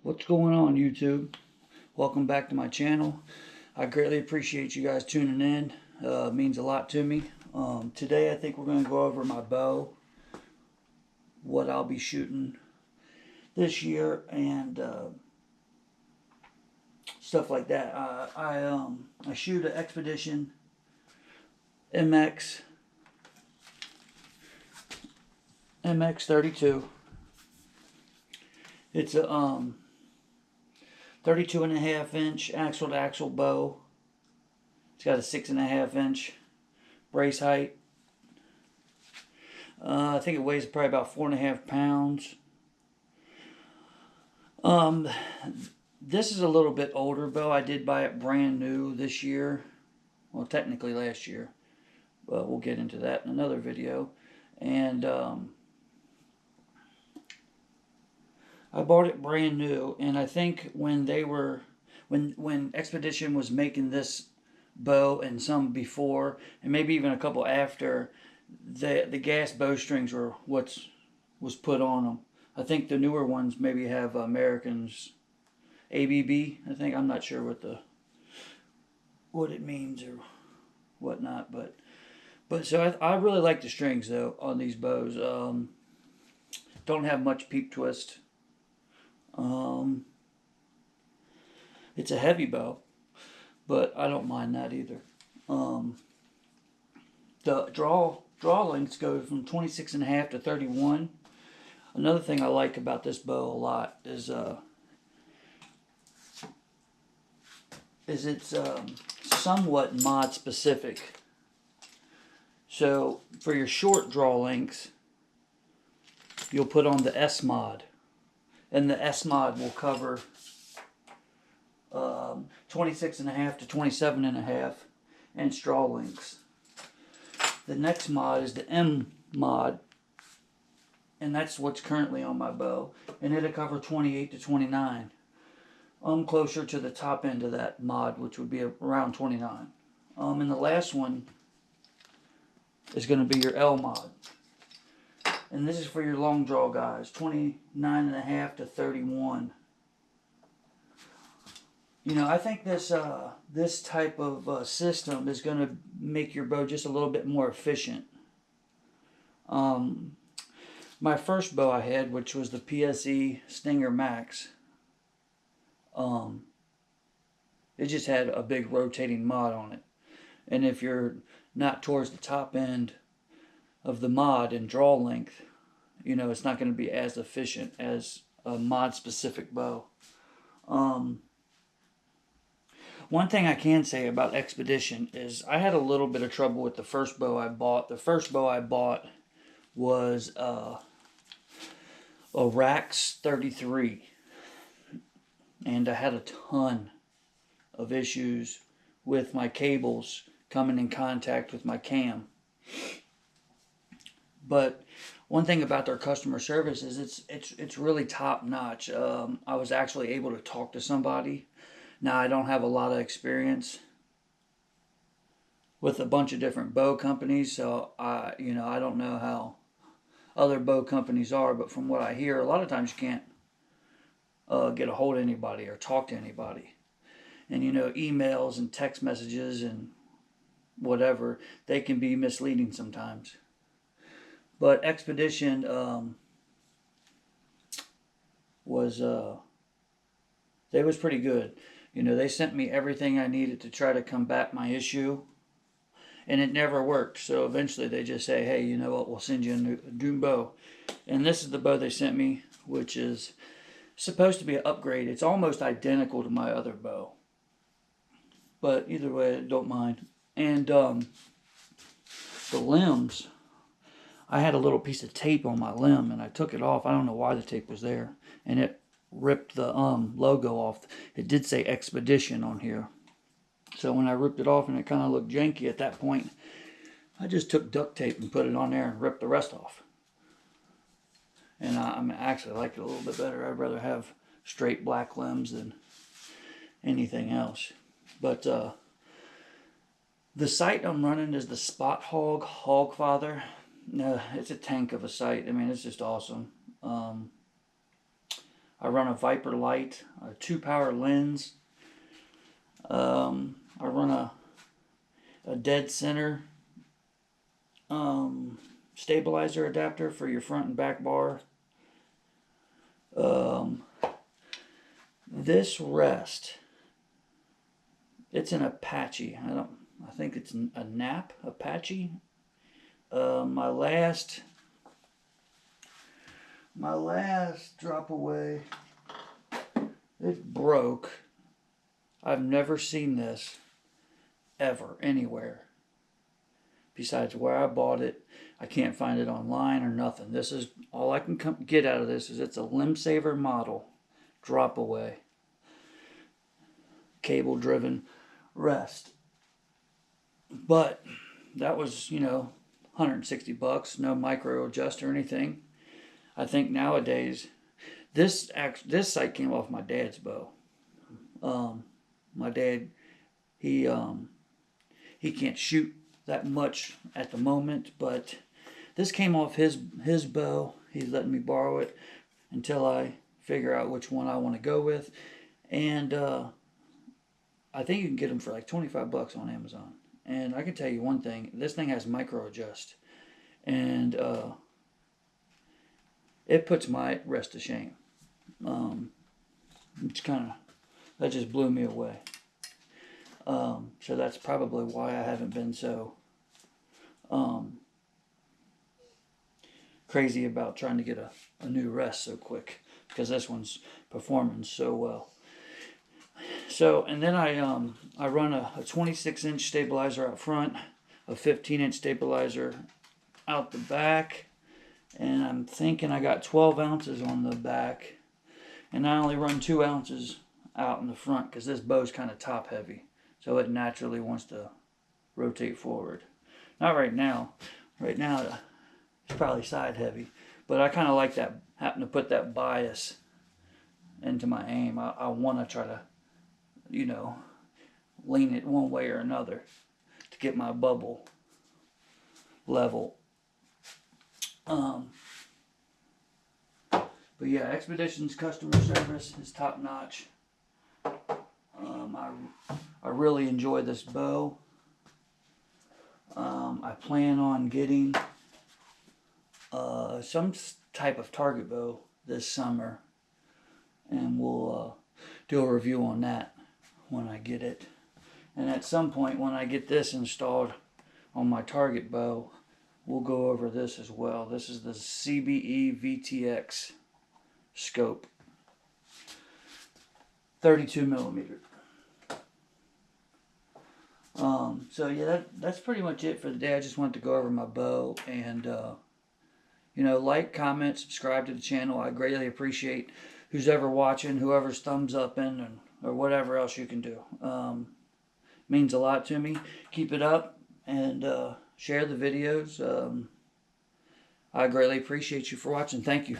What's going on, YouTube? Welcome back to my channel. I greatly appreciate you guys tuning in. It means a lot to me. Today I think we're going to go over my bow, what I'll be shooting this year, and stuff like that. I shoot an Xpedition Mx-32. It's a 32.5 inch axle to axle bow. It's got a 6.5 inch brace height. I think it weighs probably about 4.5 pounds. This is a little bit older bow. I did buy it brand new this year. Well, technically last year, but we'll get into that in another video. And I bought it brand new, and I think when Xpedition was making this bow and some before, and maybe even a couple after, the gas bowstrings were was put on them. I think the newer ones maybe have Americans ABB. I think, I'm not sure what it means or whatnot, but so I really like the strings though on these bows. Don't have much peep twist. It's a heavy bow, but I don't mind that either. The draw lengths go from 26.5 to 31. Another thing I like about this bow a lot is it's somewhat mod specific. So for your short draw lengths, you'll put on the S mod, and the S mod will cover 26.5 to 27.5 inch draw lengths. The next mod is the M mod, and that's what's currently on my bow, and it'll cover 28 to 29. I'm closer to the top end of that mod, which would be around 29. And the last one is going to be your L mod, and this is for your long draw guys, 29.5 to 31. You know, I think this type of system is going to make your bow just a little bit more efficient. My first bow I had, which was the PSE Stinger Max, it just had a big rotating mod on it. And if you're not towards the top end of the mod in draw length, you know, it's not going to be as efficient as a mod specific bow. One thing I can say about Xpedition is I had a little bit of trouble with the first bow I bought. The first bow I bought was a Rax 33, and I had a ton of issues with my cables coming in contact with my cam. But one thing about their customer service is it's really top notch. I was actually able to talk to somebody. Now, I don't have a lot of experience with a bunch of different bow companies, so I don't know how other bow companies are, but from what I hear, a lot of times you can't get a hold of anybody or talk to anybody. And you know, emails and text messages and whatever, they can be misleading sometimes. But Xpedition they was pretty good. You know, they sent me everything I needed to try to combat my issue, and it never worked. So eventually they just say, hey, you know what, we'll send you a new bow. And this is the bow they sent me, which is supposed to be an upgrade. It's almost identical to my other bow, but either way, I don't mind. And the limbs, I had a little piece of tape on my limb, and I took it off. I don't know why the tape was there, and it ripped the logo off. It did say Xpedition on here. So when I ripped it off and it kind of looked janky at that point, I just took duct tape and put it on there and ripped the rest off. And I actually like it a little bit better. I'd rather have straight black limbs than anything else. But the sight I'm running is the Spot Hog Hogfather. No, it's a tank of a sight. I mean, it's just awesome. I run a Viper light, a 2-power lens. I run a dead center stabilizer adapter for your front and back bar. This rest, it's an Apache. I think it's a Nap Apache. My last drop away, it broke. I've never seen this ever anywhere besides where I bought it. I can't find it online or nothing. This is all I can get out of this. Is it's a limb saver model drop away cable driven rest. But that was, you know, $160, no micro adjust or anything. I think nowadays this sight came off my dad's bow. My dad, he can't shoot that much at the moment, but this came off his bow. He's letting me borrow it until I figure out which one I want to go with. And I think you can get them for like $25 on Amazon. And I can tell you one thing, this thing has micro adjust, and it puts my rest to shame. It's that just blew me away. So that's probably why I haven't been so crazy about trying to get a new rest so quick, because this one's performing so well. So, and then I run a 26-inch stabilizer out front, a 15-inch stabilizer out the back, and I'm thinking I got 12 ounces on the back, and I only run 2 ounces out in the front because this bow's kind of top heavy, so it naturally wants to rotate forward. Not right now. Right now it's probably side heavy, but I kind of like that, happen to put that bias into my aim. I want to try to, you know, lean it one way or another to get my bubble level. But yeah, Xpedition's customer service is top notch. I really enjoy this bow. I plan on getting some type of target bow this summer, and we'll do a review on that when I get it. And at some point when I get this installed on my target bow, we'll go over this as well. This is the CBE VTX scope, 32 millimeter. So yeah, that's pretty much it for the day. I just wanted to go over my bow, and you know, like, comment, subscribe to the channel. I greatly appreciate who's ever watching, whoever's thumbs up in, or whatever else you can do. Means a lot to me. Keep it up, and share the videos. I greatly appreciate you for watching. Thank you.